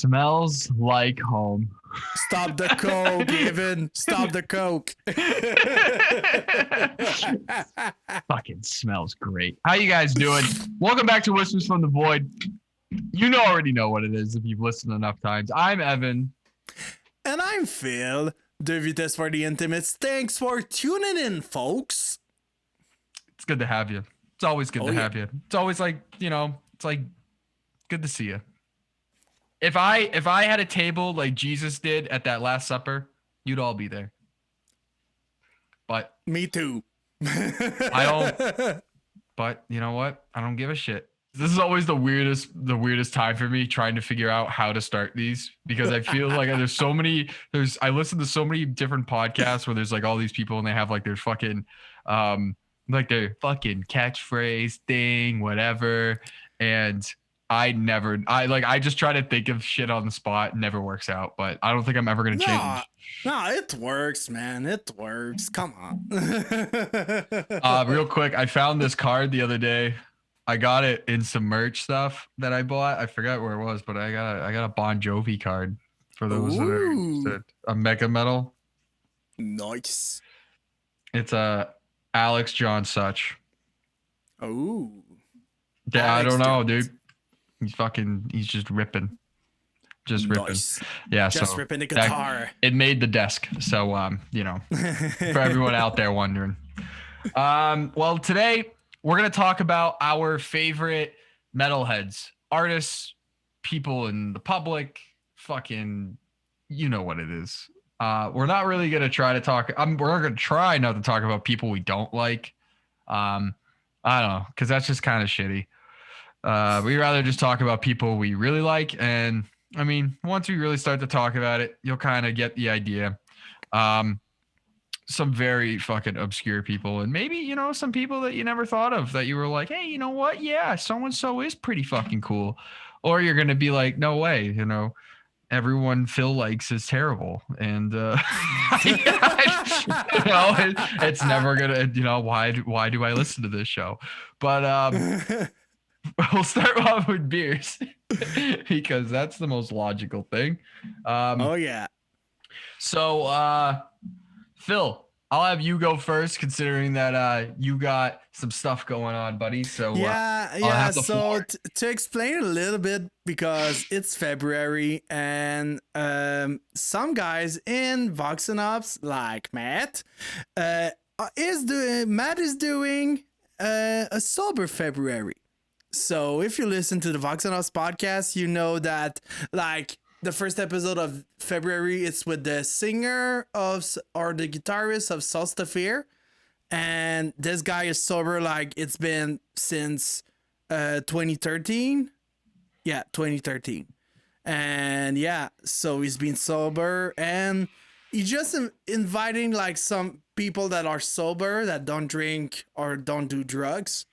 smells like home. Stop the coke, Evan. Stop the coke. Fucking smells great. How you guys doing? Welcome back to Whispers from the Void. You already know what it is if you've listened enough times. I'm Evan. And I'm Phil. De Vitesse for the Intimates. Thanks for tuning in, folks. It's good to have you. It's always good to have you. It's always like, it's like good to see you. If I had a table like Jesus did at that Last Supper, you'd all be there. But me too. I don't. But you know what? I don't give a shit. This is always the weirdest time for me trying to figure out how to start these, because I feel like I listen to so many different podcasts where there's like all these people and they have like their fucking catchphrase thing, whatever. And I just try to think of shit on the spot. It never works out, but I don't think I'm ever going to change. No, it works, man. It works. Come on. Real quick, I found this card the other day. I got it in some merch stuff that I bought. I forgot where it was, but I got a Bon Jovi card for those that are interested. A Mega Metal. Nice. It's a Alex John Such. Oh. Yeah, I don't know, dude. He's just ripping. Just ripping. Nice. Yeah, just ripping the guitar. It made the desk. So for everyone out there wondering. Well, today we're going to talk about our favorite metalheads, artists, people in the public, fucking, you know what it is. We're not really going to try to talk. We're going to try not to talk about people we don't like. I don't know, because that's just kind of shitty. We'd rather just talk about people we really like. And I mean, once we really start to talk about it, you'll kind of get the idea. Some very fucking obscure people, and maybe, some people that you never thought of, that you were like, hey, you know what? Yeah, so-and-so is pretty fucking cool. Or you're going to be like, no way, everyone Phil likes is terrible. And, it's never going to, why do I listen to this show? But we'll start off with beers because that's the most logical thing. Oh, yeah. So, Phil, I'll have you go first, considering that you got some stuff going on, buddy. So yeah. So to explain a little bit, because it's February and some guys in Vox and Ops, like Matt, is doing a sober February. So if you listen to the Vox and Ops podcast, you know that like the first episode of February, it's with the singer or the guitarist of Solstafir. And this guy is sober, like it's been since 2013. Yeah, 2013. And yeah, so he's been sober, and he's just inviting like some people that are sober, that don't drink or don't do drugs.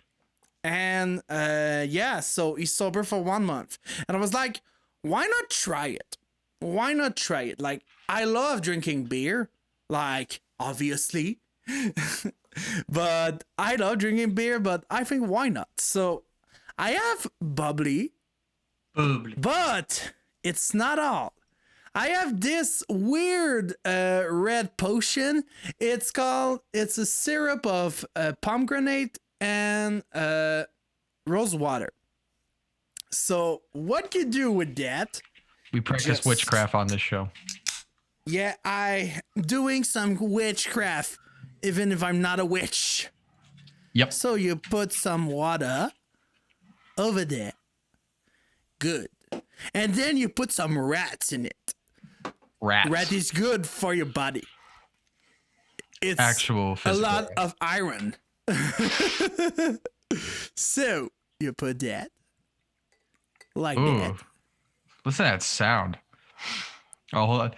And so he's sober for 1 month. And I was like, why not try it? Why not try it? Like, I love drinking beer, like, obviously. But I love drinking beer, but I think why not? So I have Bubly. But it's not all. I have this weird red potion. It's a syrup of pomegranate and rosewater. So what you do with that? We practice witchcraft on this show. Yeah, I'm doing some witchcraft, even if I'm not a witch. Yep. So you put some water over there. Good. And then you put some rats in it. Rat is good for your body. It's actual a lot of iron. So you put that like that. Listen to that sound. Oh, hold on.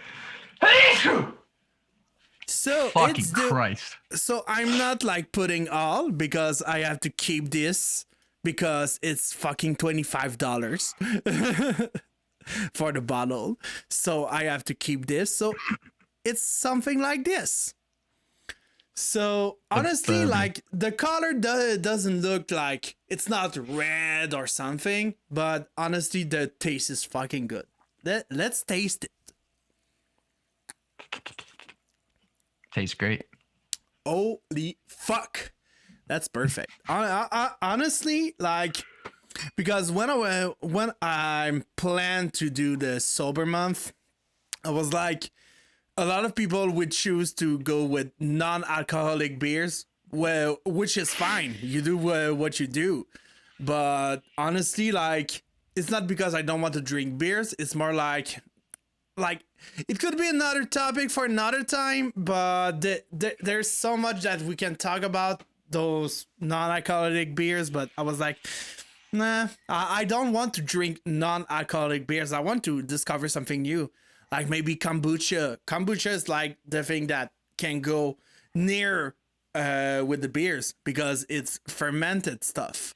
So fucking Christ. So I'm not like putting all, because I have to keep this because it's fucking $25 for the bottle. So I have to keep this. So it's something like this. So honestly, like the color doesn't look like, it's not red or something, but honestly, the taste is fucking good. Let's taste it. Tastes great. Holy fuck. That's perfect. Honestly, like, because when I planned to do the sober month, I was like, a lot of people would choose to go with non-alcoholic beers, well, which is fine. You do what you do, but honestly, like, it's not because I don't want to drink beers. It's more like it could be another topic for another time, but there's so much that we can talk about those non-alcoholic beers. But I was like, nah, I don't want to drink non-alcoholic beers. I want to discover something new, like maybe kombucha. Kombucha is like the thing that can go near with the beers because it's fermented stuff.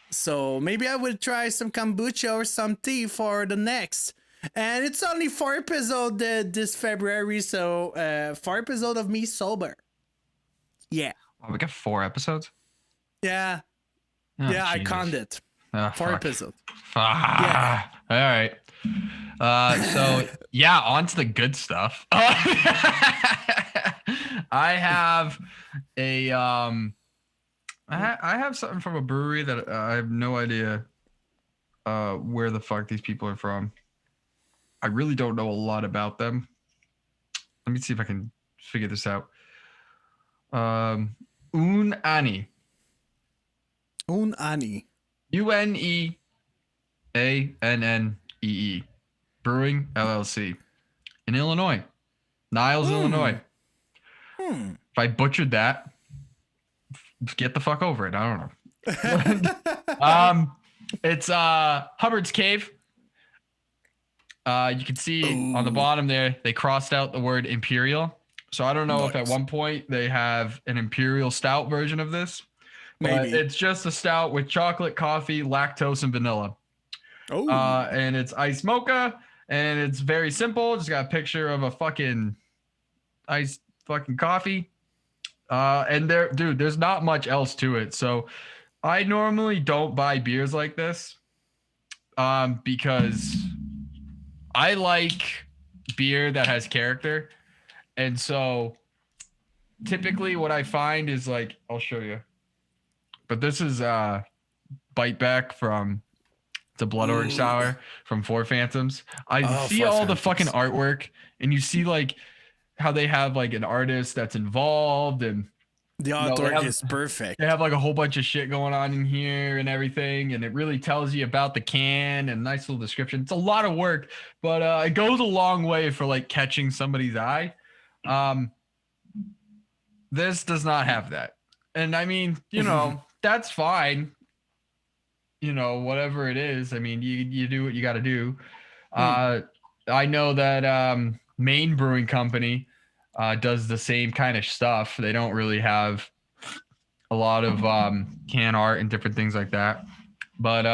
So maybe I will try some kombucha or some tea for the next. And it's only 4 episodes this February, so 4 episodes of me sober. Yeah. Oh, we got 4 episodes? Yeah. Oh, yeah, I Jesus. conned it. Oh, 4 fuck. episodes. Yeah. All right. So yeah, on to the good stuff. I have a I have something from a brewery that I have no idea where the fuck these people are from. I really don't know a lot about them. Let me see if I can figure this out. Une Année. Une Année. UNEANNEE. Brewing LLC. In Illinois. Niles, Illinois. If I butchered that, get the fuck over it. I don't know. It's Hubbard's Cave. You can see on the bottom there, they crossed out the word Imperial. So I don't know if at one point they have an Imperial Stout version of this. But Maybe. it's just a stout with chocolate, coffee, lactose, and vanilla. And it's iced mocha, and it's very simple. Just got a picture of a fucking iced fucking coffee. And there's not much else to it. So I normally don't buy beers like this because I like beer that has character. And so typically what I find is like, I'll show you. But this is Bite Back from the Blood Orange Sour from Four Phantoms. I see all the fucking artwork, and you see like how they have like an artist that's involved, and the artwork is perfect. They have like a whole bunch of shit going on in here and everything, and it really tells you about the can and nice little description. It's a lot of work, but it goes a long way for like catching somebody's eye. This does not have that. And I mean, that's fine. Whatever it is. I mean, you do what you got to do. I know that Maine Brewing Company does the same kind of stuff. They don't really have a lot of can art and different things like that. But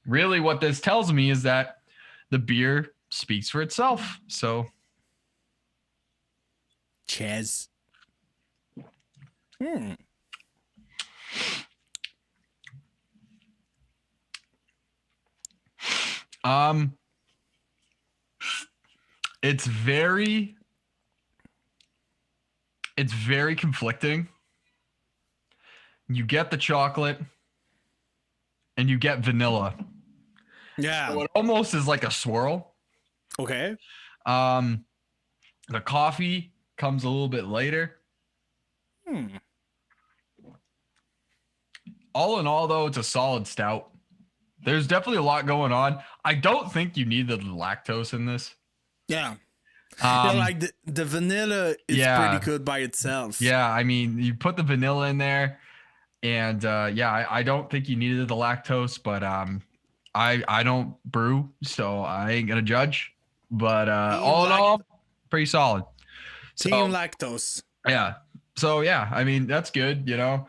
really what this tells me is that the beer speaks for itself. So. Cheers. It's very conflicting. You get the chocolate and you get vanilla. Yeah. So it almost is like a swirl. Okay. The coffee comes a little bit later. All in all, though, it's a solid stout. There's definitely a lot going on. I don't think you need the lactose in this. Yeah. Like the vanilla is pretty good by itself. Yeah, I mean, you put the vanilla in there, and I don't think you needed the lactose, but I don't brew, so I ain't gonna judge. But all in all, pretty solid. Team lactose. Yeah. So yeah, I mean that's good, Yeah,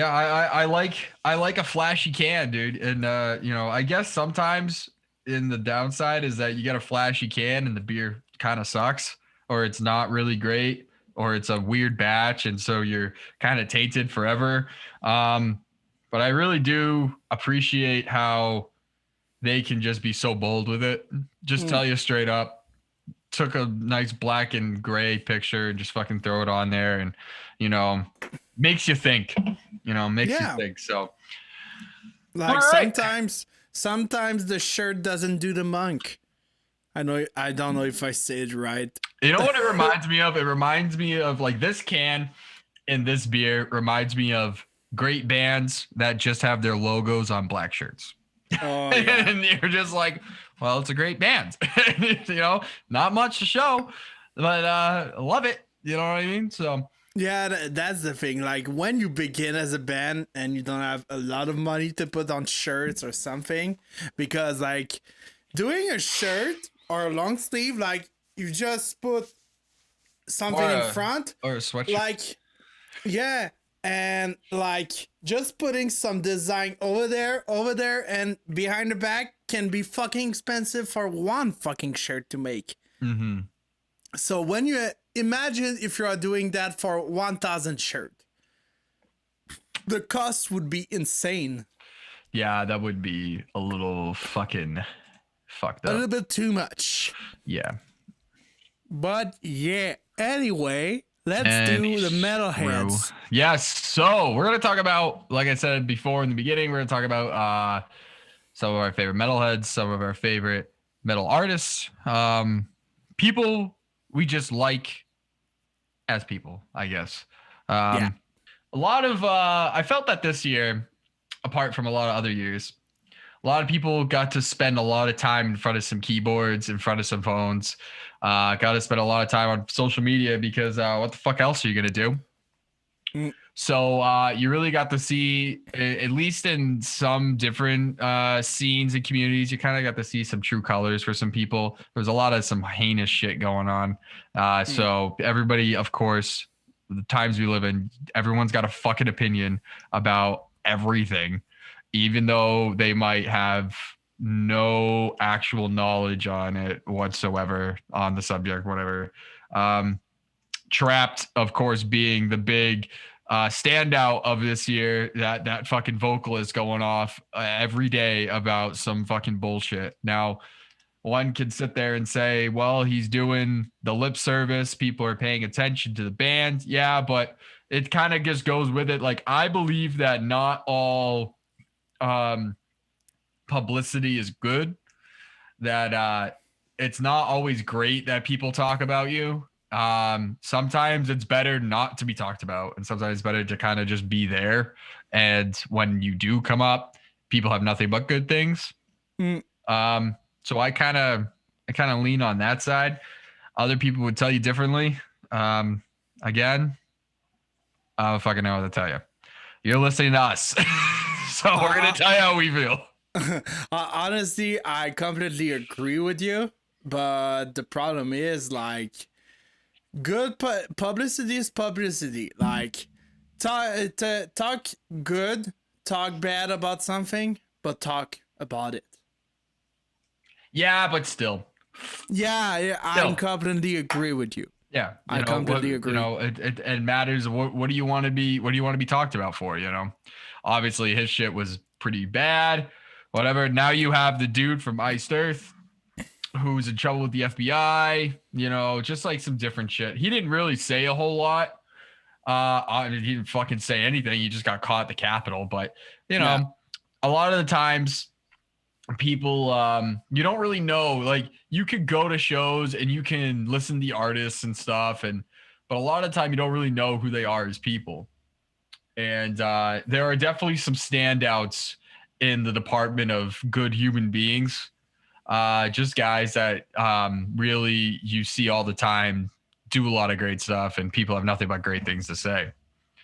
I like a flashy can, dude. And I guess sometimes in the downside is that you get a flashy can and the beer kind of sucks, or it's not really great, or it's a weird batch, and so you're kind of tainted forever. But I really do appreciate how they can just be so bold with it. Just tell you straight up. Took a nice black and gray picture and just fucking throw it on there, and makes you think. Makes you think. So, like right. sometimes the shirt doesn't do the monk. I don't know if I say it right. You know what it reminds me of? It reminds me of like this can and this beer reminds me of great bands that just have their logos on black shirts. Oh yeah. And you're just like, well, it's a great band. Not much to show, but love it. You know what I mean? So yeah, that's the thing. Like when you begin as a band and you don't have a lot of money to put on shirts or something, because like doing a shirt or a long sleeve, like you just put something in front or a sweatshirt. Like, yeah. And like just putting some design over there and behind the back can be fucking expensive for one fucking shirt to make. Mm-hmm. So when you imagine if you are doing that for 1,000 shirt, the cost would be insane. Yeah, that would be a little fucking fucked up. A little bit too much. Yeah. But yeah, anyway, let's do the Metalheads. Yes. So we're going to talk about, like I said before in the beginning, we're going to talk about some of our favorite metalheads, some of our favorite metal artists, people we just like as people, I guess. A lot of, I felt that this year, apart from a lot of other years, a lot of people got to spend a lot of time in front of some keyboards, in front of some phones, got to spend a lot of time on social media because what the fuck else are you going to do? So you really got to see, at least in some different scenes and communities, you kind of got to see some true colors for some people. There's a lot of some heinous shit going on. So everybody, of course, the times we live in, everyone's got a fucking opinion about everything, even though they might have no actual knowledge on it whatsoever on the subject, whatever. Trapped, of course, being the big standout of this year, that fucking vocalist going off every day about some fucking bullshit. Now, one can sit there and say, well, he's doing the lip service. People are paying attention to the band. Yeah, but it kind of just goes with it. Like, I believe that not all publicity is good, that it's not always great that people talk about you. Sometimes it's better not to be talked about, and sometimes it's better to kind of just be there. And when you do come up, people have nothing but good things. So I kind of lean on that side. Other people would tell you differently. Again, I don't fucking know what to tell you. You're listening to us. So we're going to tell you how we feel. Honestly, I completely agree with you. But the problem is, like, good publicity is publicity. Like, talk good, talk bad about something, but talk about it. Yeah, but still. Yeah, I completely agree with you. Yeah, I completely agree. It matters. What do you want to be? What do you want to be talked about for? Obviously his shit was pretty bad. Whatever. Now you have the dude from Iced Earth who's in trouble with the FBI. Just like some different shit. He didn't really say a whole lot. He didn't fucking say anything. He just got caught at the Capitol. But a lot of the times, people you don't really know. Like, you could go to shows and you can listen to the artists and stuff, but a lot of the time you don't really know who they are as people. And there are definitely some standouts in the department of good human beings, just guys that really you see all the time do a lot of great stuff, and people have nothing but great things to say.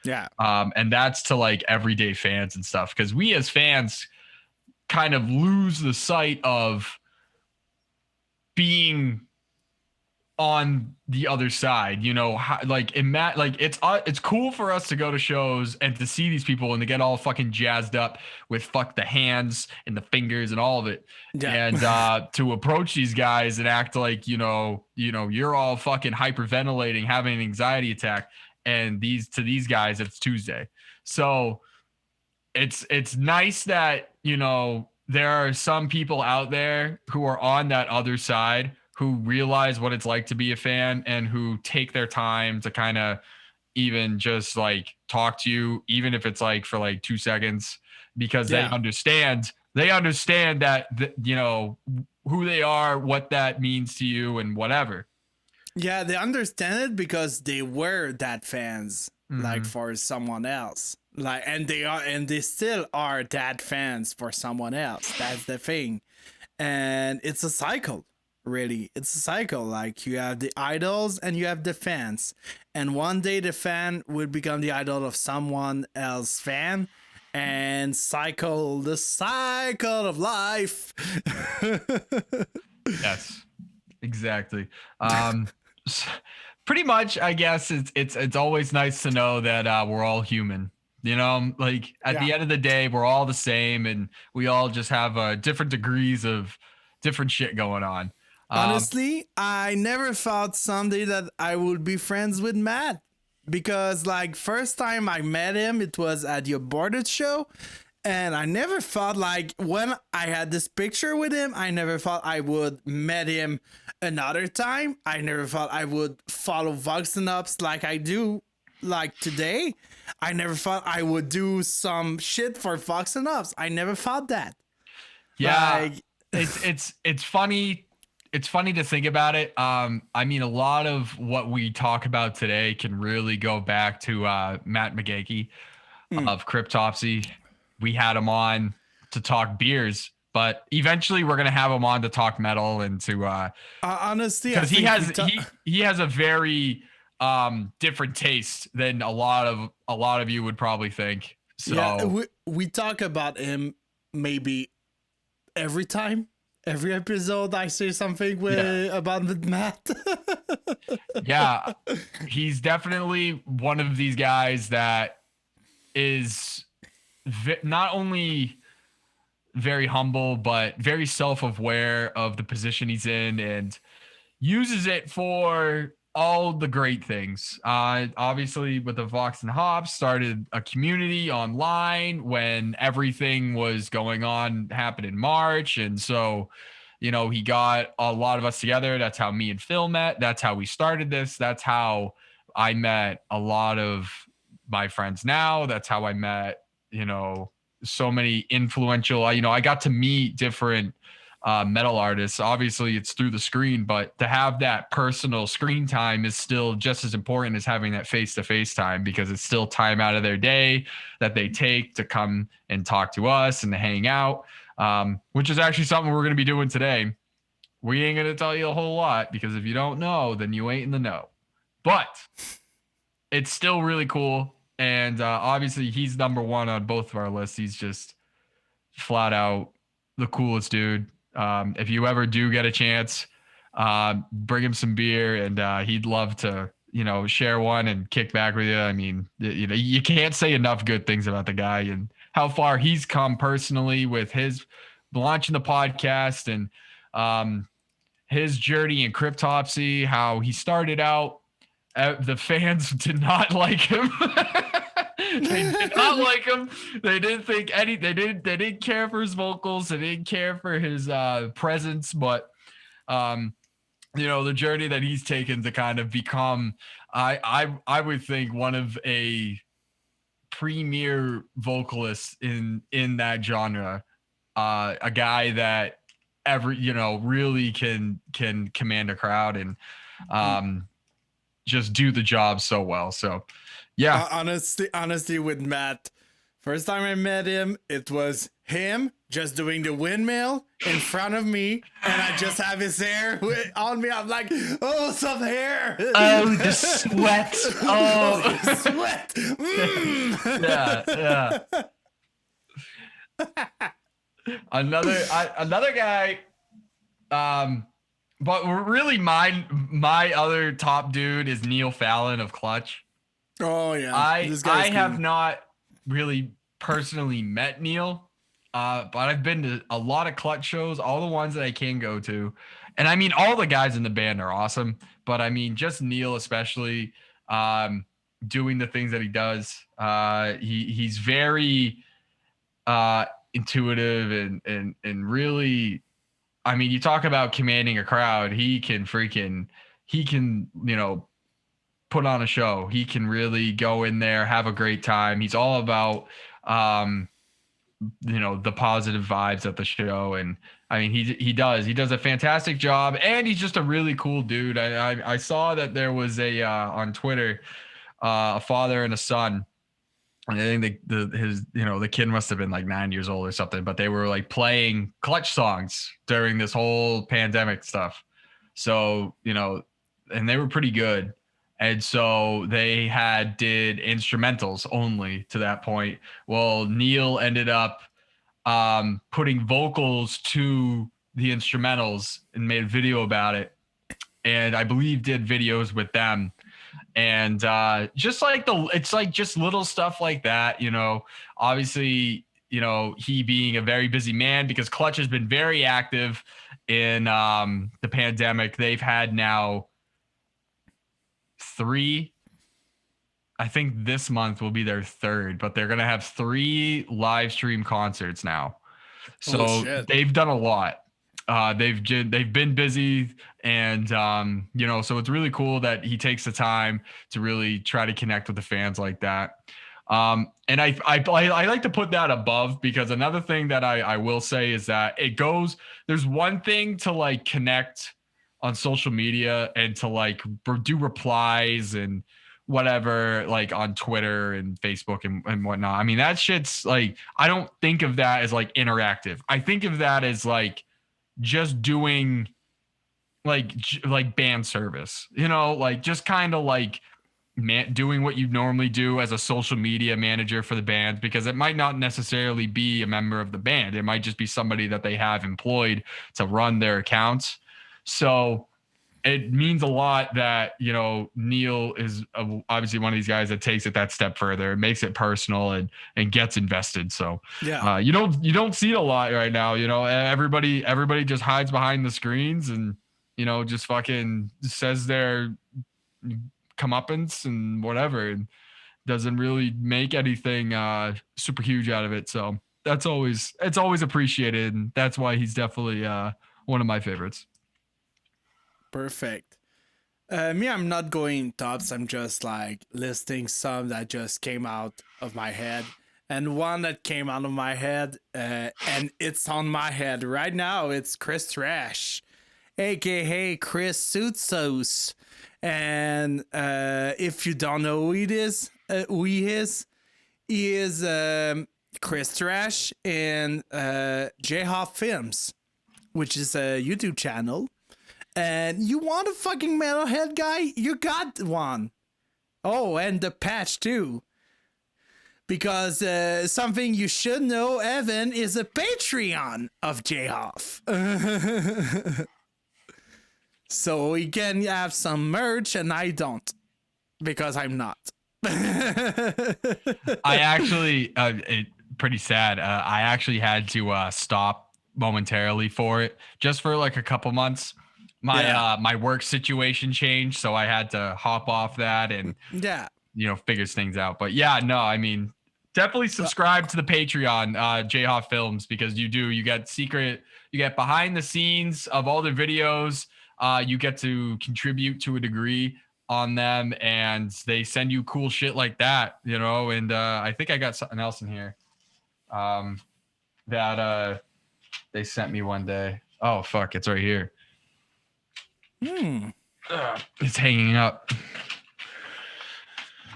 And that's to like everyday fans and stuff, because we as fans kind of lose the sight of being on the other side. It's cool for us to go to shows and to see these people and to get all fucking jazzed up with fuck the hands and the fingers and all of it. And to approach these guys and act like you're all fucking hyperventilating, having an anxiety attack, and these guys it's Tuesday. So it's nice that there are some people out there who are on that other side who realize what it's like to be a fan and who take their time to kind of even just like talk to you, even if it's like for like 2 seconds, because Yeah. they understand that, you know, who they are, what that means to you and whatever. Yeah, they understand it because they were that fans, like for someone else. Like, and they still are that fans for someone else. That's the thing. And it's a cycle, really. It's a cycle. Like, you have the idols and you have the fans. And one day the fan would become the idol of someone else fan and the cycle of life. Yes, exactly. Pretty much, I guess it's always nice to know that we're all human. You know, like at the end of the day, we're all the same, and we all just have different degrees of different shit going on. Honestly, I never thought someday that I would be friends with Matt, because like first time I met him, it was at your boarded show. And I never thought, like, when I had this picture with him, I never thought I would met him another time. I never thought I would follow Vox and Ups like I do, like today. I never thought I would do some shit for Vox and Ups. I never thought that. Yeah, Like, it's funny. It's funny to think about it. I mean, a lot of what we talk about today can really go back to Matt McGakey of Cryptopsy. We had him on to talk beers, but eventually we're gonna have him on to talk metal and to honestly, because he has a very different taste than a lot of you would probably think. So yeah, we talk about him maybe every episode I say something about Matt. Yeah, he's definitely one of these guys that is not only very humble, but very self-aware of the position he's in and uses it for all the great things. Obviously, with the Vox and Hops, started a community online when everything was going on, happened in March. And so, you know, he got a lot of us together. That's how me and Phil met. That's how we started this. That's how I met a lot of my friends now. That's how I met, you know, so many influential, you know, I got to meet different metal artists. Obviously, it's through the screen, but to have that personal screen time is still just as important as having that face-to-face time, because it's still time out of their day that they take to come and talk to us and to hang out, which is actually something we're going to be doing today. We ain't going to tell you a whole lot, because if you don't know, then you ain't in the know. But it's still really cool. And obviously, he's number one on both of our lists. He's just flat out the coolest dude. If you ever do get a chance, bring him some beer, and he'd love to, you know, share one and kick back with you. I mean, you know, you can't say enough good things about the guy and how far he's come personally with his launching the podcast and his journey in Cryptopsy, how he started out. The fans did not like him. They did not like him. They didn't think any. They didn't care for his vocals. They didn't care for his presence. But you know, the journey that he's taken to kind of become, I would think, one of a premier vocalists in that genre. A guy that really can command a crowd and just do the job so well. So yeah. Honestly, with Matt, first time I met him, it was him just doing the windmill in front of me, and I just have his hair on me. I'm like, oh, some hair. Oh, the sweat. Oh, the sweat. Yeah. Another guy. But really, my other top dude is Neil Fallon of Clutch. Oh yeah, I have not really personally met Neil, but I've been to a lot of Clutch shows, all the ones that I can go to, and I mean, all the guys in the band are awesome, but I mean, just Neil especially, doing the things that he does. He's very intuitive and really, I mean, you talk about commanding a crowd. He can, put on a show. He can really go in there, have a great time. He's all about, the positive vibes at the show. And I mean, he does a fantastic job, and he's just a really cool dude. I saw that there was on Twitter, a father and a son. And I think the kid must have been like 9 years old or something, but they were like playing Clutch songs during this whole pandemic stuff. So, and they were pretty good. And so they did instrumentals only to that point. Well, Neil ended up putting vocals to the instrumentals and made a video about it. And I believe did videos with them. And just like it's like just little stuff like that, obviously, he being a very busy man, because Clutch has been very active in the pandemic. They've had now 3, I think this month will be their 3rd, but they're going to have 3 live stream concerts now. So they've done a lot. They've been busy, and so it's really cool that he takes the time to really try to connect with the fans like that. And I like to put that above, because another thing that I will say is that there's one thing to like connect on social media and to like do replies and whatever, like on Twitter and Facebook and whatnot. I mean, that shit's like, I don't think of that as like interactive. I think of that as like just doing like band service, like just kind of like doing what you normally do as a social media manager for the band, because it might not necessarily be a member of the band. It might just be somebody that they have employed to run their accounts. So it means a lot that, Neil is obviously one of these guys that takes it that step further, makes it personal and gets invested. So you don't see it a lot right now. Everybody just hides behind the screens and, just fucking says their comeuppance and whatever, and doesn't really make anything super huge out of it. So it's always appreciated. And that's why he's definitely one of my favorites. Perfect. Me, I'm not going tops. I'm just like listing some that just came out of my head. And one that came out of my head, and it's on my head right now, it's Chris Trash, aka Chris Suitsos. And if you don't know who he is Chris Trash in J-Hop Films, which is a YouTube channel. And you want a fucking metalhead guy? You got one. Oh, and the patch too. Because something you should know, Evan, is a Patreon of J-Hoff. So we can have some merch, and I don't. Because I'm not. I actually, pretty sad. I actually had to stop momentarily for it, just for like a couple months. My work situation changed, so I had to hop off that and figures things out. But I mean, definitely subscribe to the Patreon, J-Hop Films, because you get behind the scenes of all the videos. You get to contribute to a degree on them, and they send you cool shit like that, and I think I got something else in here that they sent me one day. Oh fuck, it's right here. It's hanging up.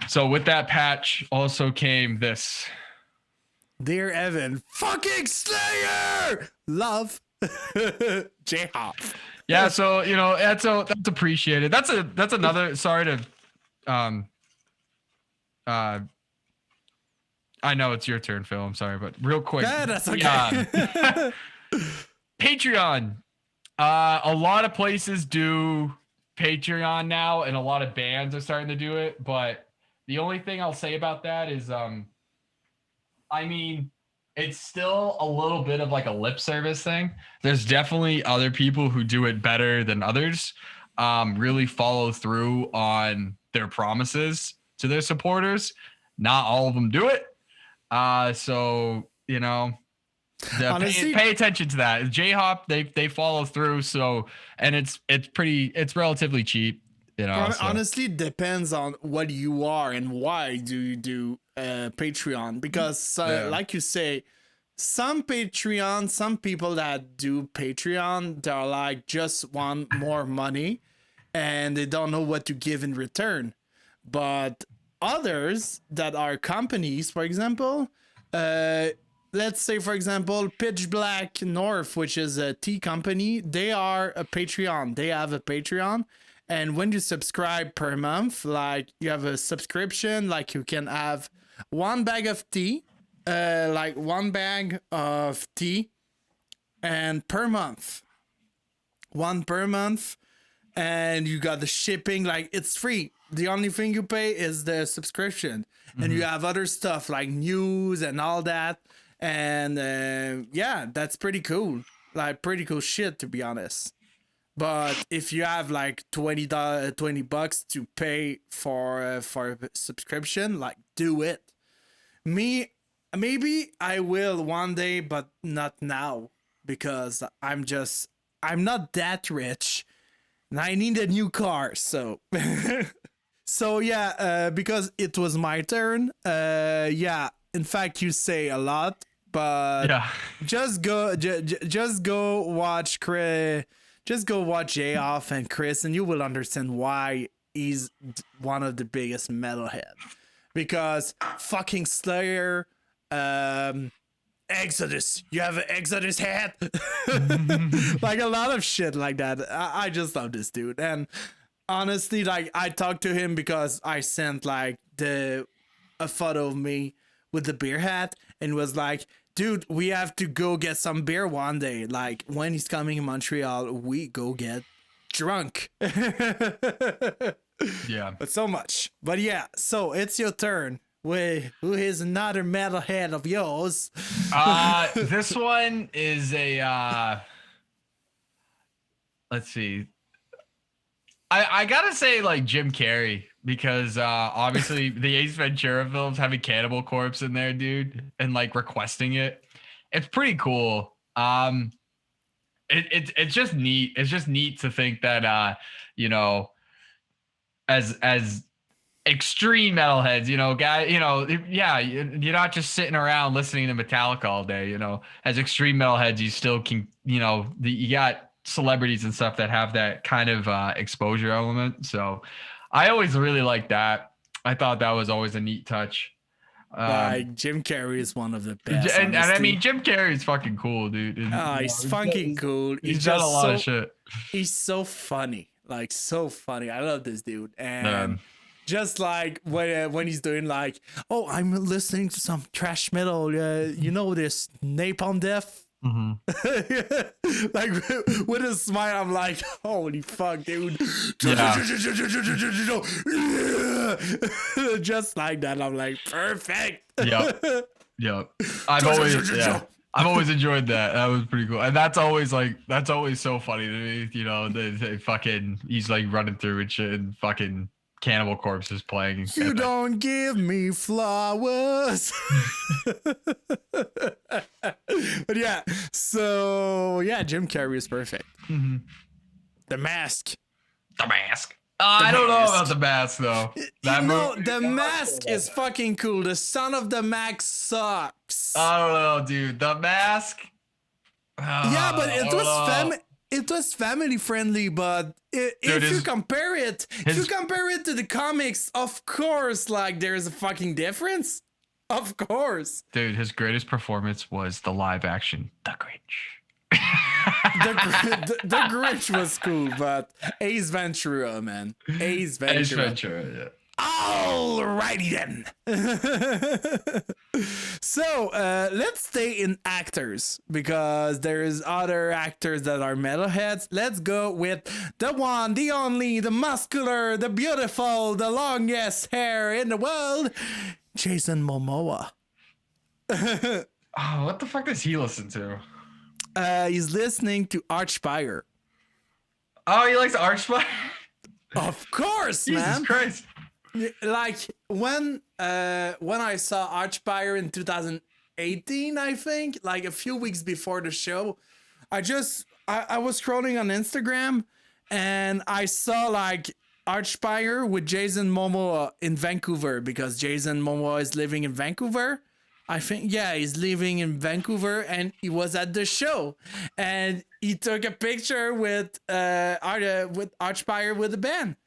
So with that patch also came this. Dear Evan, fucking Slayer! Love. J-Hop. Yeah, so that's appreciated. That's another, sorry to I know it's your turn, Phil. I'm sorry, but real quick. Yeah, that's okay. Patreon. A lot of places do Patreon now, and a lot of bands are starting to do it. But the only thing I'll say about that is, I mean, it's still a little bit of like a lip service thing. There's definitely other people who do it better than others. Really follow through on their promises to their supporters. Not all of them do it. So, Honestly, pay attention to that. J-Hop, they follow through. So, and it's relatively cheap. You know, so. honestly, depends on what you are and why do you do Patreon. Because, like you say, some people that do Patreon, they're like just want more money, and they don't know what to give in return. But others that are companies, for example, let's say, for example, Pitch Black North, which is a tea company, they are a Patreon. They have a Patreon. And when you subscribe per month, like you have a subscription, like you can have one bag of tea, like one bag of tea, and per month, one per month, and you got the shipping, like it's free. The only thing you pay is the subscription, and you have other stuff like news and all that. And yeah, that's pretty cool. Like pretty cool shit, to be honest. But if you have like $20 $20 to pay for a subscription, like do it. Maybe I will one day, but not now, because I'm not that rich and I need a new car. So so yeah, because it was my turn. Yeah, in fact, you say a lot, but Yeah. just go watch Chris. Just go watch J-Off and Chris, and you will understand why he's one of the biggest metalhead. Because fucking Slayer, Exodus, you have an Exodus hat, like a lot of shit like that. I just love this dude, and honestly, like I talked to him because I sent like a photo of me with the beer hat, and was like, dude, we have to go get some beer one day. Like when he's coming in Montreal, we go get drunk. Yeah. But so much. But yeah, so it's your turn. Who is another metalhead of yours? This one is a let's see. I gotta say like Jim Carrey, because obviously the Ace Ventura films having Cannibal Corpse in there, dude, and like requesting it. It's pretty cool. It's just neat. It's just neat to think that you know, as extreme metalheads, you know, guy, you know, yeah, you're not just sitting around listening to Metallica all day, you know. As extreme metalheads, you still can, you know, you got celebrities and stuff that have that kind of exposure element. So I always really liked that. I thought that was always a neat touch. Like Jim Carrey is one of the best. And I mean, Jim Carrey's fucking cool, dude. He's fucking cool. He's done a lot of shit. He's so funny, like so funny. I love this dude. And just like when he's doing like, oh, I'm listening to some trash metal. You know this Napalm Death. Like with a smile, I'm like, holy fuck, dude. Yeah. Just like that, I'm like, perfect. Yep. I've always enjoyed that. That was pretty cool. And that's always so funny to me. You know, they fucking, he's like running through and shit, and fucking Cannibal Corpse is playing. You don't give me flowers. But yeah, so yeah, Jim Carrey is perfect. The Mask. I don't know about The Mask though. The Mask is fucking cool. The Son of the Mask sucks. I don't know, dude. The Mask. Yeah, but it was family friendly, but if you compare it to the comics, of course, like there's a fucking difference. Of course. Dude, his greatest performance was the live action The Grinch. the Grinch was cool, but Ace Ventura, man. Ace Ventura, yeah. Alrighty then. So let's stay in actors, because there's other actors that are metalheads. Let's go with the one, the only, the muscular, the beautiful, the longest hair in the world, Jason Momoa. Oh, what the fuck does he listen to? He's listening to Archfire. Oh, he likes Archfire? Of course, Jesus man. Christ. Like when I saw Archfire in 2000, 18, I think, like a few weeks before the show. I was scrolling on Instagram and I saw like Archspire with Jason Momoa in Vancouver because Jason Momoa is living in Vancouver. I think, yeah, he's living in Vancouver and he was at the show and he took a picture with Archspire with the band.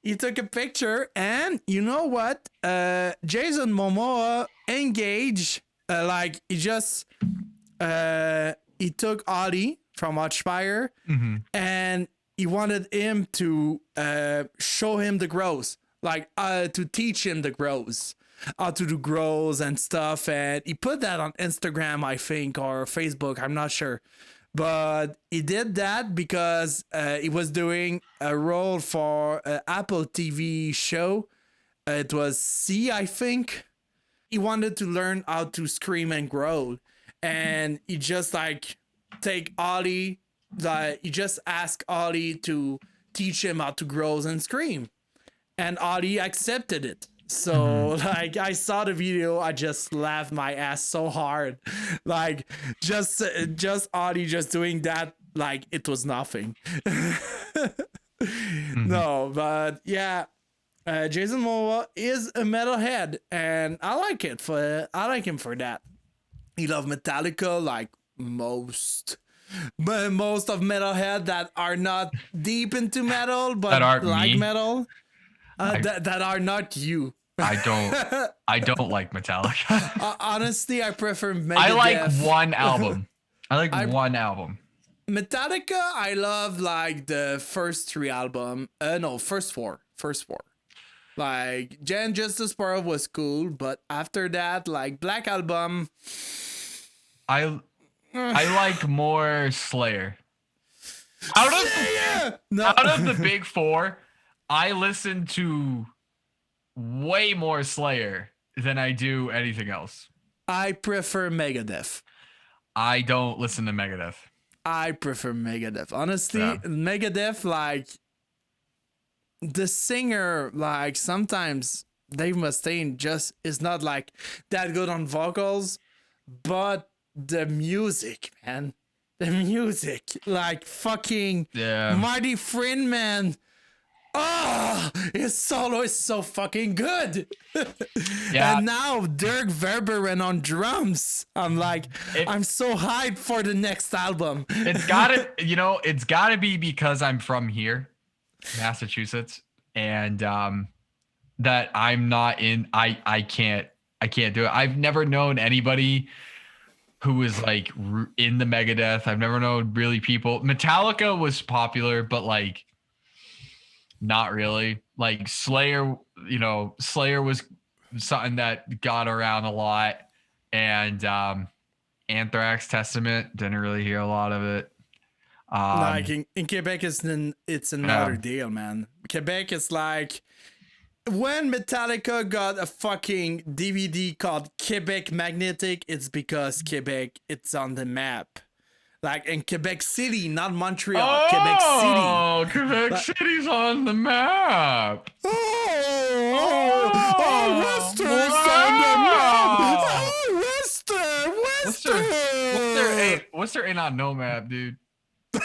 He took a picture and you know what? Jason Momoa engaged, he took Ollie from Archspire and he wanted him to show him the grows, to teach him the grows, how to do grows and stuff. And he put that on Instagram, I think, or Facebook. I'm not sure. But he did that because he was doing a role for an Apple TV show. It was C, I think. He wanted to learn how to scream and growl. And he just take Ollie, he just asked Ollie to teach him how to growl and scream. And Ollie accepted it. So I saw the video, I just laughed my ass so hard. Just Ollie just doing that like it was nothing. No, but yeah, Jason Momoa is a metalhead and I like him for that. He loves Metallica like most of metalhead that are not deep into metal but like me. Metal. That are not you. I don't like Metallica. Honestly, I prefer Megadeth. I like one album. One album. Metallica, I love like the first 3 album. First four. Like Jan Justice Pearl was cool, but after that, like Black Album, I like more Slayer. Out of the big 4, I listen to way more Slayer than I do anything else. I prefer Megadeth. I don't listen to Megadeth. I prefer Megadeth. Honestly, Megadeth, like the singer, like sometimes Dave Mustaine just is not like that good on vocals, but the music, man. The music, like fucking Marty Friedman. Oh, his solo is so fucking good. Yeah. And now Dirk Verberen on drums. I'm so hyped for the next album. It's gotta be because I'm from here, Massachusetts, and that I'm not in. I can't do it. I've never known anybody who was like in the Megadeth. I've never known really people. Metallica was popular, but like not really. Like Slayer, Slayer was something that got around a lot, and Anthrax, Testament, didn't really hear a lot of it. Like in Quebec, it's another deal, man. Quebec is like when Metallica got a fucking DVD called Quebec Magnetic, it's because Quebec, it's on the map. Like in Quebec City, not Montreal. Quebec City. Oh, Quebec City's on the map. Western on the map. Western. What's there ain't on no map, dude? We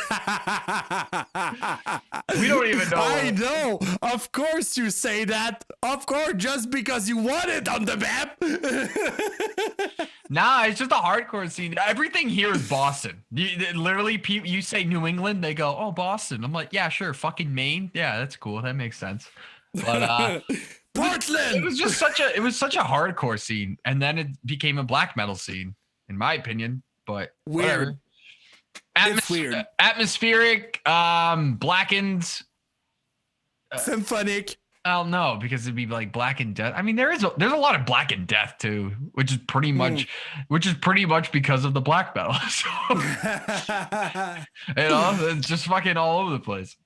don't even know. I know. Of course you say that. Of course, just because you want it on the map. Nah, it's just a hardcore scene. Everything here is Boston. Literally, you say New England, they go, "Oh, Boston." I'm like, "Yeah, sure." Fucking Maine. Yeah, that's cool. That makes sense. But Portland. It was just such a hardcore scene, and then it became a black metal scene, in my opinion. But weird. It's weird. Atmospheric, blackened, symphonic. Oh no, because it'd be like Black and Death. I mean, there's a lot of Black and Death too, which is pretty much because of the black metal. So, it's just fucking all over the place.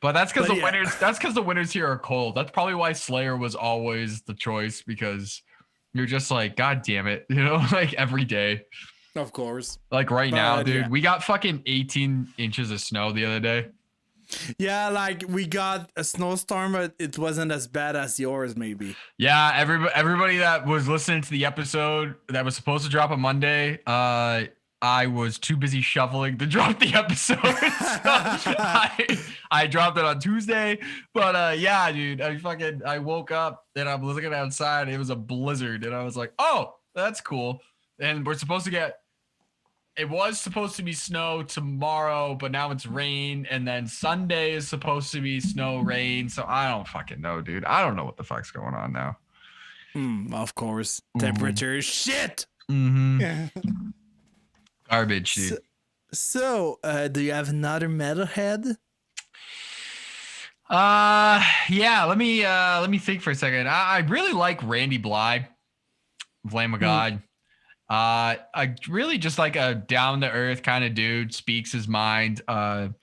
But that's because winners. That's because the winners here are cold. That's probably why Slayer was always the choice, because you're just like, God damn it, like every day. Of course. Like right now, dude, we got fucking 18 inches of snow the other day. Yeah, like we got a snowstorm, but it wasn't as bad as yours, maybe. Yeah, everybody that was listening to the episode that was supposed to drop on Monday, I was too busy shoveling to drop the episode. So I dropped it on Tuesday. But yeah, dude, I woke up and I'm looking outside. It was a blizzard, and I was like, oh, that's cool. And it was supposed to be snow tomorrow, but now it's rain, and then Sunday is supposed to be snow, rain. So I don't fucking know, dude. I don't know what the fuck's going on now. Of course. Temperature is shit. Mm-hmm. Garbage, dude. So, do you have another metalhead? Yeah. Let me think for a second. I really like Randy Bly, Lamb of God. I really just like a down to earth kind of dude, speaks his mind, battled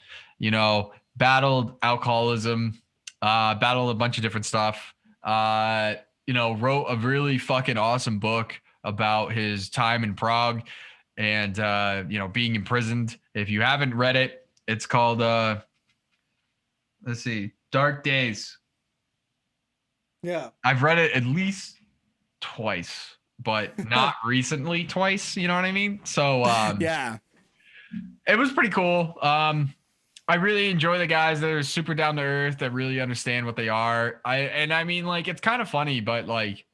alcoholism, battled a bunch of different stuff, wrote a really fucking awesome book about his time in Prague and, being imprisoned. If you haven't read it, it's called, let's see, Dark Days. Yeah. I've read it at least twice, but not recently twice. You know what I mean? So yeah, it was pretty cool. I really enjoy the guys that are super down to earth, that really understand what they are. I mean, like, it's kind of funny, but like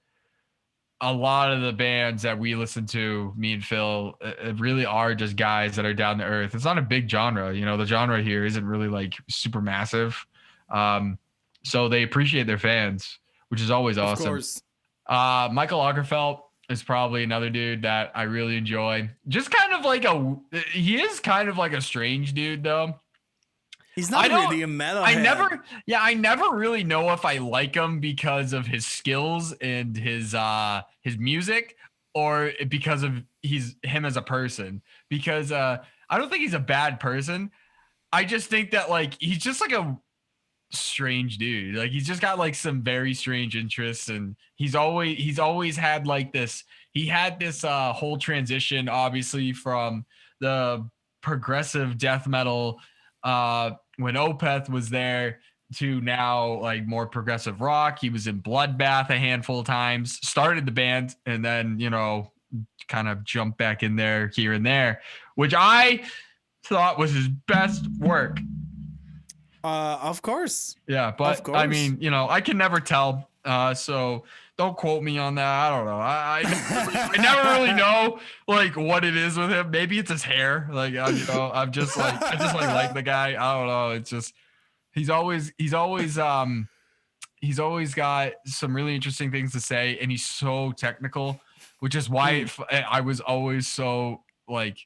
a lot of the bands that we listen to, me and Phil, it really are just guys that are down to earth. It's not a big genre. The genre here isn't really like super massive. So they appreciate their fans, which is always awesome. Of course. Michael Lagerfeld is probably another dude that I really enjoy. Just kind of like he is kind of like a strange dude though. He's not really a metalhead. I never really know if I like him because of his skills and his music, or because of him as a person. Because I don't think he's a bad person. I just think that like he's just like a strange dude. Like he's just got like some very strange interests, and he's always had like this. He had this whole transition, obviously, from the progressive death metal when Opeth was there to now like more progressive rock. He was in Bloodbath a handful of times, started the band, and then kind of jumped back in there here and there, which I thought was his best work. Of course. Yeah, but I mean, I can never tell. So don't quote me on that. I don't know. I never really know like what it is with him. Maybe it's his hair. Like I just like the guy. I don't know. It's just he's always got some really interesting things to say, and he's so technical, which is why I was always so like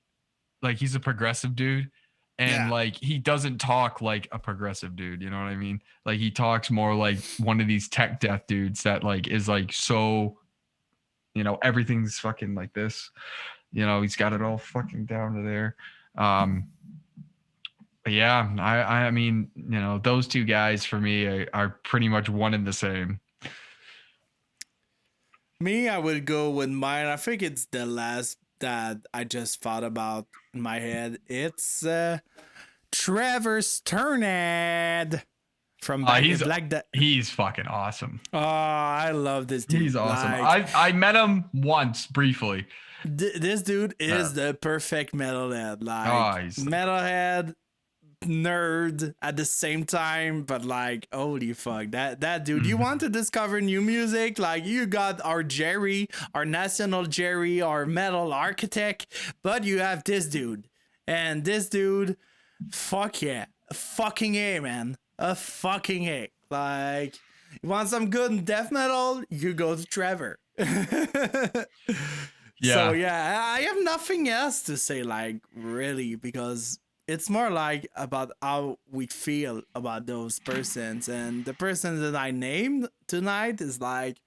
he's a progressive dude. And like he doesn't talk like a progressive dude, you know what I mean? Like he talks more like one of these tech death dudes that like is like so, everything's fucking like this. He's got it all fucking down to there. But yeah, I mean, those two guys for me are pretty much one and the same. Me, I would go with mine. I think it's the last that I just thought about in my head. It's Trevor Sternad from he's fucking awesome. Oh, I love this dude. He's awesome. I met him once briefly. This dude is the perfect metalhead. Like metalhead nerd at the same time, but like holy fuck, that dude. You want to discover new music? Like you got our Jerry, our national Jerry, our metal architect, but you have this dude, and this dude, fuck yeah, fucking A, man, a fucking A. Like you want some good death metal, you go to Trevor. So yeah, I have nothing else to say, like really, because it's more like about how we feel about those persons, and the person that I named tonight is like,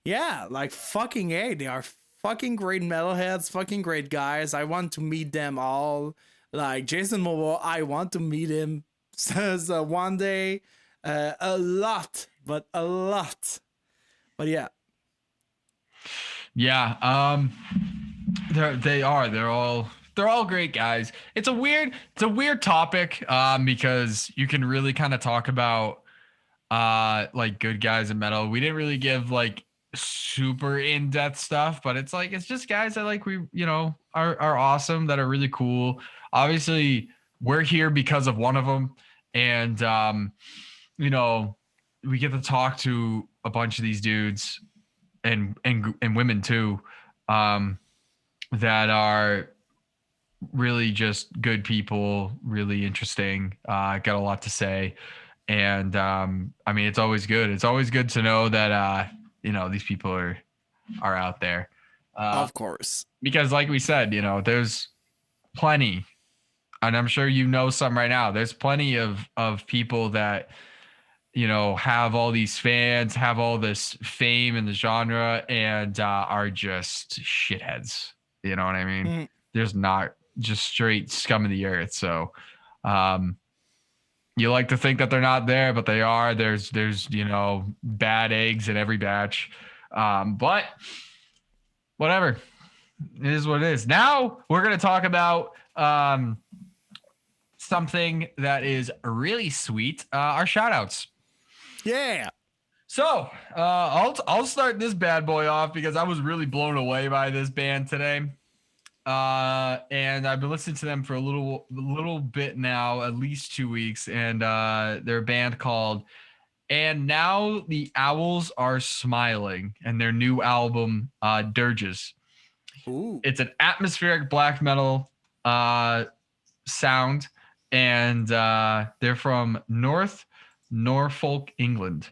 yeah, like fucking A. They are fucking great metalheads, fucking great guys. I want to meet them all. Like Jason Momoa, I want to meet him one day. A lot. But yeah. Yeah. They're they're all great guys. It's a weird topic because you can really kind of talk about like good guys in metal. We didn't really give like super in-depth stuff, but it's like it's just guys that like we are awesome, that are really cool. Obviously we're here because of one of them, and we get to talk to a bunch of these dudes and women too, that are really just good people, really interesting, got a lot to say. And I mean, it's always good. It's always good to know that these people are out there. Of course. Because like we said, there's plenty, and I'm sure some right now. There's plenty of people that have all these fans, have all this fame in the genre, and are just shitheads. You know what I mean? Mm. There's not just straight scum of the earth. So you like to think that they're not there, but they are. There's bad eggs in every batch. But whatever. It is what it is. Now we're going to talk about something that is really sweet. Our shout outs. Yeah. So I'll start this bad boy off because I was really blown away by this band today. And I've been listening to them for a little bit now, at least 2 weeks. And they're a band called And Now the Owls Are Smiling, and their new album, Dirges. Ooh. It's an atmospheric black metal sound, and they're from North Norfolk, England.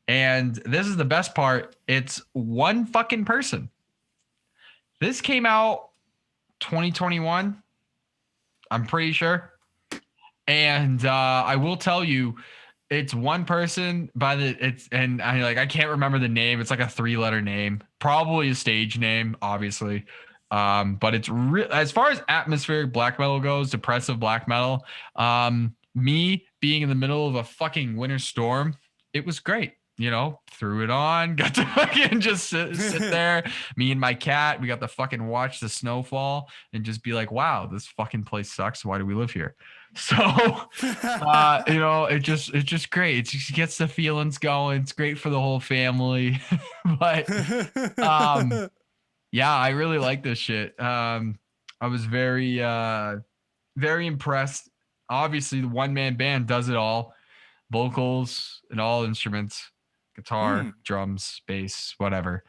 And this is the best part. It's one fucking person. This came out 2021, I'm pretty sure. And I will tell you, it's one person I can't remember the name. It's like a 3-letter name, probably a stage name, obviously. But it's as far as atmospheric black metal goes, depressive black metal. Me being in the middle of a fucking winter storm, it was great. Threw it on, got to fucking just sit there. Me and my cat, we got to fucking watch the snowfall and just be like, wow, this fucking place sucks. Why do we live here? So, it's just great. It just gets the feelings going. It's great for the whole family. But, yeah, I really like this shit. I was very, very impressed. Obviously, the one-man band does it all. Vocals and all instruments. Guitar, drums, bass, whatever.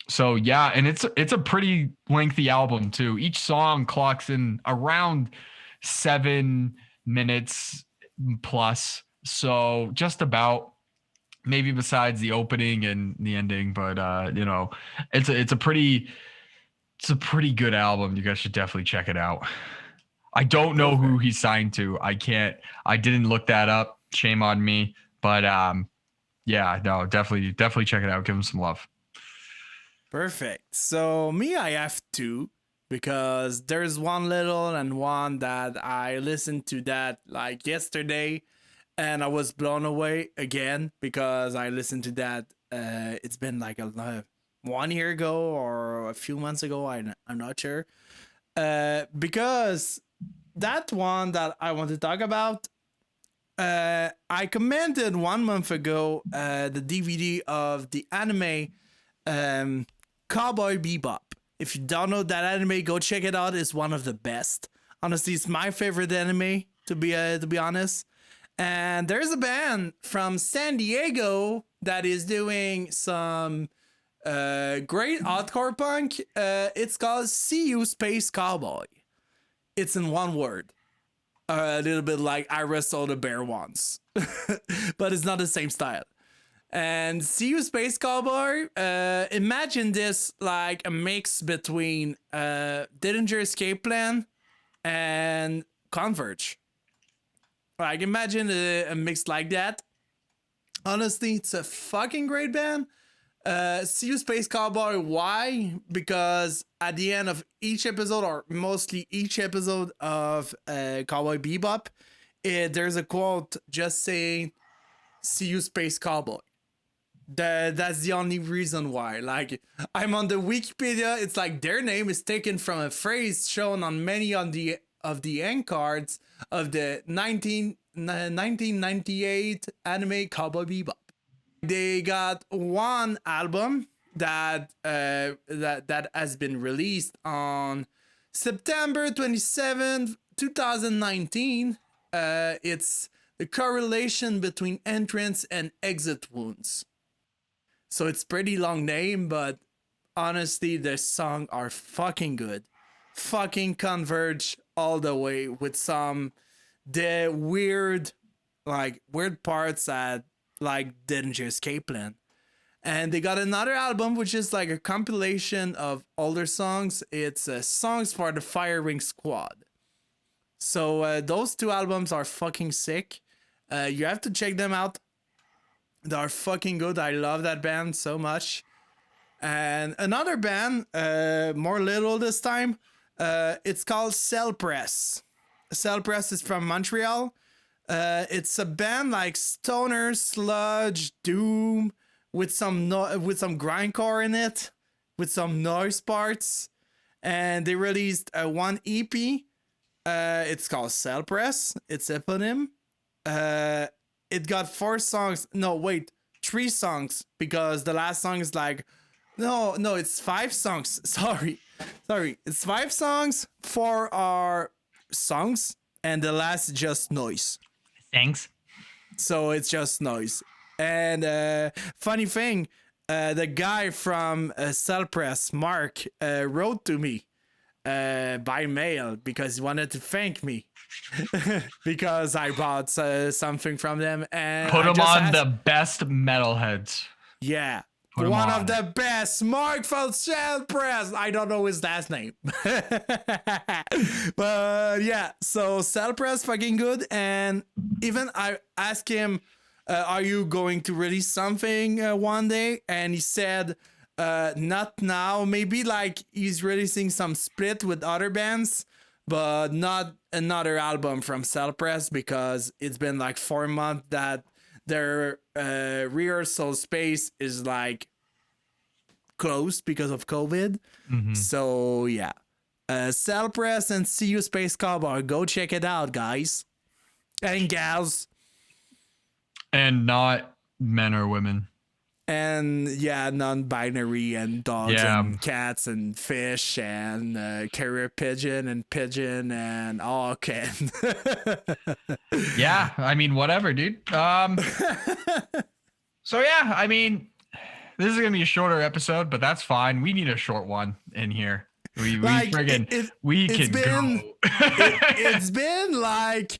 So yeah, and it's a pretty lengthy album too. Each song clocks in around 7 minutes plus. So just about, maybe besides the opening and the ending, but it's a pretty good album. You guys should definitely check it out. I don't know who he's signed to. I didn't look that up. Shame on me. But yeah, no, definitely check it out. Give him some love. Perfect. So me, I have two, because there's one little and one that I listened to that like yesterday, and I was blown away again because I listened to that. It's been like 1 year ago or a few months ago. I'm not sure. Because that one that I want to talk about, I commented 1 month ago the DVD of the anime Cowboy Bebop. If you don't know that anime, go check it out. It's one of the best. Honestly, it's my favorite anime, to be honest. And there's a band from San Diego that is doing some great hardcore punk. It's called See You Space Cowboy. It's in one word. A little bit like I wrestled a bear once, but it's not the same style. And See You Space Cowboy, imagine this like a mix between Dillinger Escape Plan and Converge. Like, imagine a mix like that. Honestly, it's a fucking great band. See You Space Cowboy, why? Because at the end of each episode, or mostly each episode of Cowboy Bebop, there's a quote just saying, "See you, Space Cowboy." That's the only reason why. Like, I'm on the Wikipedia. It's like their name is taken from a phrase shown on many of the end cards of the 1998 anime Cowboy Bebop. They got one album that that has been released on September 27th, 2019. It's the correlation between entrance and exit wounds. So it's pretty long name, but honestly, the songs are fucking good. Fucking converge all the way with the weird parts that like didn't just Capeland. And they got another album which is like a compilation of older songs. It's songs for the Firing Squad. So those two albums are fucking sick. You have to check them out. They're fucking good. I love that band so much. And another band, more little this time, it's called Cell Press. Cell Press is from Montreal. It's a band like stoner, sludge, doom, with some grindcore in it, with some noise parts. And they released one EP. It's called Cell Press. It's eponym. It got 4 songs. No, wait, 3 songs, because the last song is like, no, it's 5 songs. Sorry, it's 5 songs. 4 are songs, and the last is just noise. Thanks. So it's just noise. And funny thing, the guy from Cell Press, Mark, wrote to me by mail because he wanted to thank me. Because I bought something from them, and put them on the best metalheads. Yeah, one of the best, Mark from Cell Press. I don't know his last name, but yeah. So Cell Press fucking good, and even I asked him, "Are you going to release something one day?" And he said, "Not now. Maybe like he's releasing some split with other bands." But not another album from Cell Press, because it's been like 4 months that their rehearsal space is like closed because of COVID. Mm-hmm. So yeah, Cell Press and See You Space Cowboy. Go check it out, guys and gals. And not men or women. And yeah, non-binary and dogs and cats and fish and carrier pigeon and all can. Yeah, I mean, whatever, dude. So yeah, I mean, this is gonna be a shorter episode, but that's fine. We need a short one in here. It's been like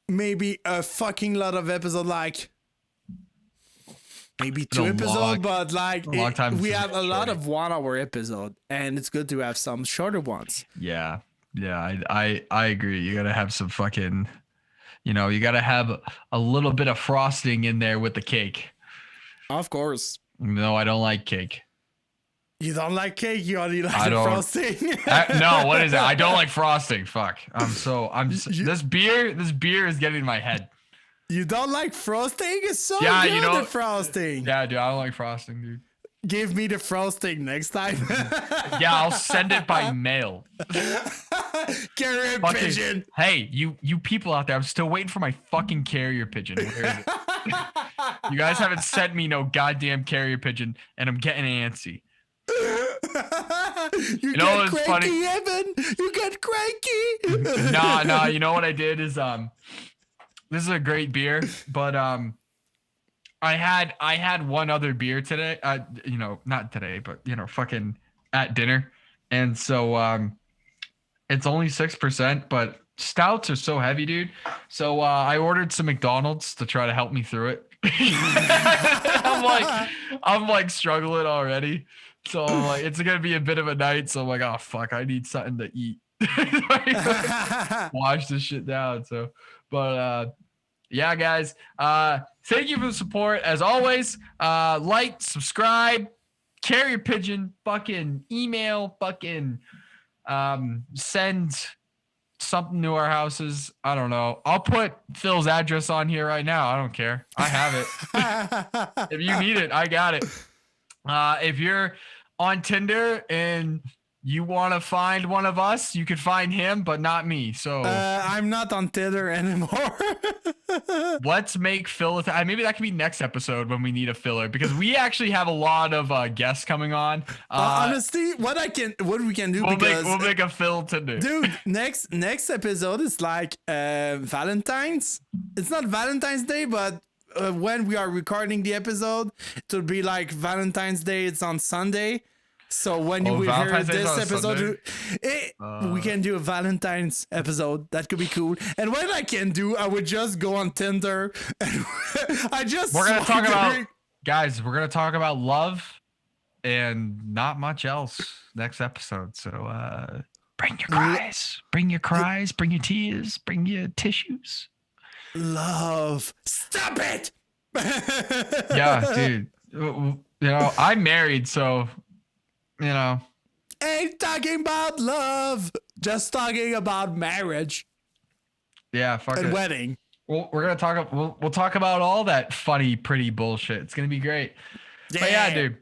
maybe a fucking lot of episodes, like maybe 2 episodes, but like we have a lot of 1 hour episode, and it's good to have some shorter ones. Yeah, I agree. You gotta have some fucking, you gotta have a little bit of frosting in there with the cake. Of course. No, I don't like cake. You don't like cake? You only like the frosting? No, what is it? I don't like frosting. Fuck. This beer is getting in my head. You don't like frosting? It's so good, the frosting. Yeah, dude, I don't like frosting, dude. Give me the frosting next time. Yeah, I'll send it by mail. Carrier pigeon. Hey, you people out there, I'm still waiting for my fucking carrier pigeon. Where is it? You guys haven't sent me no goddamn carrier pigeon, and I'm getting antsy. You get cranky, funny? Evan. You get cranky. No. You know what I did is this is a great beer, but I had one other beer today. Not today, but fucking at dinner, and so it's only 6%, but stouts are so heavy, dude. So I ordered some McDonald's to try to help me through it. I'm like struggling already. So I'm like, it's gonna be a bit of a night. So I'm like, oh fuck, I need something to eat. Wash this shit down. So, but yeah, guys. Thank you for the support as always. Like, subscribe, carrier pigeon, fucking email, fucking send something to our houses. I don't know. I'll put Phil's address on here right now. I don't care. I have it. If you need it, I got it. If you're on Tinder and you want to find one of us, you could find him, but not me. So I'm not on Tinder anymore. let's make Phil. Maybe that could be next episode when we need a filler, because we actually have a lot of guests coming on. Honestly, what we can do, we'll make a Phil Tinder. Dude, next episode is like Valentine's. It's not Valentine's Day, but when we are recording the episode, it will be like Valentine's Day. It's on Sunday. So when you will hear this episode, we can do a Valentine's episode. That could be cool. And what I can do, I would just go on Tinder and we're gonna talk about guys. We're gonna talk about love and not much else next episode. So bring your cries, bring your tears, bring your tissues. Love. Stop it. Yeah, dude. You know, I'm married, so. You know, ain't talking about love, just talking about marriage. Yeah, fuck and it. Wedding. We're gonna talk. We'll talk about all that funny, pretty bullshit. It's gonna be great. Yeah. But yeah, dude.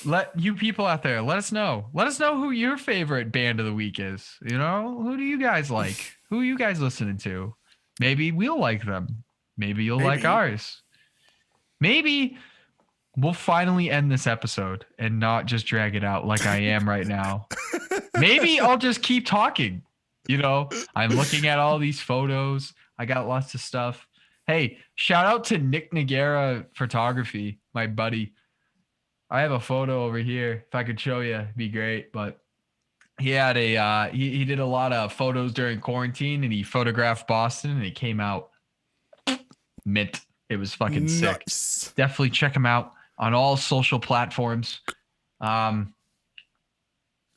Let you people out there, let us know. Let us know who your favorite band of the week is. You know, who do you guys like? Who are you guys listening to? Maybe we'll like them. Maybe you'll like ours. Maybe. We'll finally end this episode and not just drag it out like I am right now. Maybe I'll just keep talking. You know, I'm looking at all these photos. I got lots of stuff. Hey, shout out to Nick Nagara Photography, my buddy. I have a photo over here. If I could show you, it'd be great. But he had he did a lot of photos during quarantine, and he photographed Boston, and it came out mint. It was fucking sick. Definitely check him out on all social platforms. That's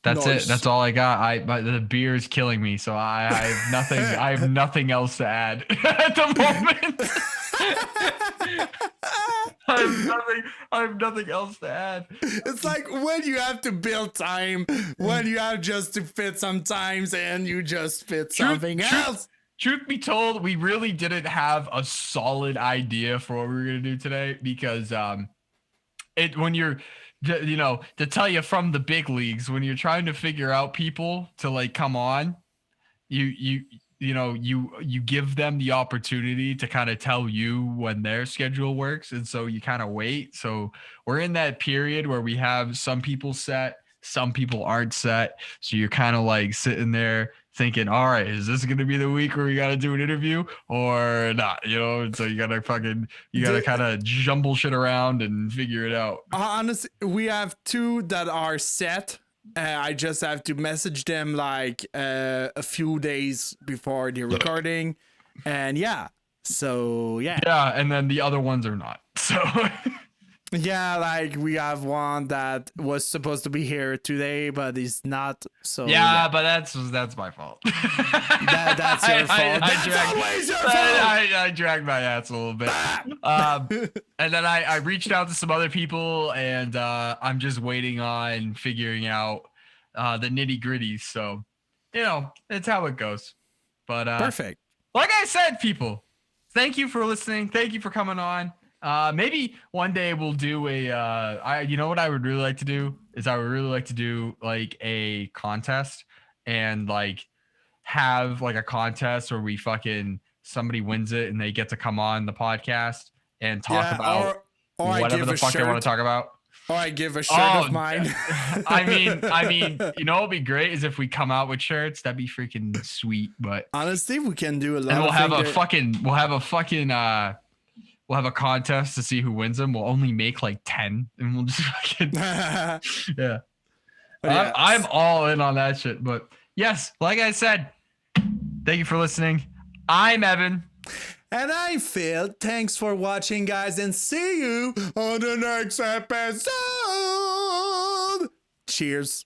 it. That's all I got. The beer is killing me, so I have nothing. I have nothing else to add at the moment. I have nothing else to add. It's like when you have to build time, when you have just to fit sometimes, and you just fit something else. Truth be told, we really didn't have a solid idea for what we were gonna do today, because when you're, you know, to tell you from the big leagues, when you're trying to figure out people to like come on, you give them the opportunity to kind of tell you when their schedule works, and so you kind of wait. So we're in that period where we have some people set, some people aren't set, so you're kind of like sitting there thinking, all right, is this going to be the week where we got to do an interview or not? You know, and so you got to kind of jumble shit around and figure it out. Honestly, we have two that are set. I just have to message them like a few days before the recording. And yeah, so yeah. Yeah, and then the other ones are not. So yeah, like we have one that was supposed to be here today, but is not. So yeah. But that's my fault. That's your fault. Always your fault. I dragged my ass a little bit. And then I reached out to some other people, and I'm just waiting on figuring out the nitty gritty. So, you know, it's how it goes. But perfect. Like I said, people, thank you for listening. Thank you for coming on. Maybe one day we'll do you know what I would really like to do is I would really like to do like a contest, and like have like a contest where we somebody wins it and they get to come on the podcast and talk about or whatever the fuck they want to talk about. Or I give a shirt of mine. I mean, you know what'd be great is if we come out with shirts. That'd be freaking sweet. But honestly, we can do a lot. And we'll have a contest to see who wins them. We'll only make like 10, and we'll just fucking yeah. I'm all in on that shit. But yes, like I said, thank you for listening. I'm Evan. And I'm Phil. Thanks for watching, guys, and see you on the next episode. Cheers.